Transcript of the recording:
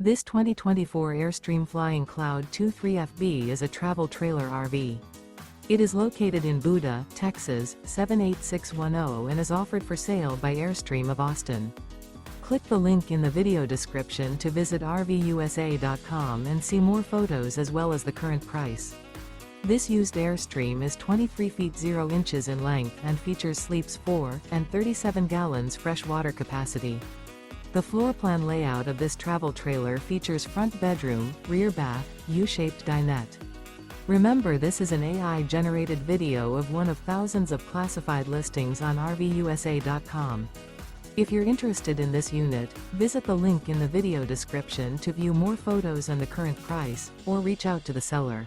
This 2024 Airstream Flying Cloud 23FB is a travel trailer RV. It is located in Buda, Texas, 78610 and is offered for sale by Airstream of Austin. Click the link in the video description to visit RVUSA.com and see more photos as well as the current price. This used Airstream is 23 feet 0 inches in length and features sleeps 4 and 37 gallons fresh water capacity. The floor plan layout of this travel trailer features front bedroom, rear bath, U-shaped dinette. Remember, this is an AI-generated video of one of thousands of classified listings on RVUSA.com. If you're interested in this unit, visit the link in the video description to view more photos and the current price, or reach out to the seller.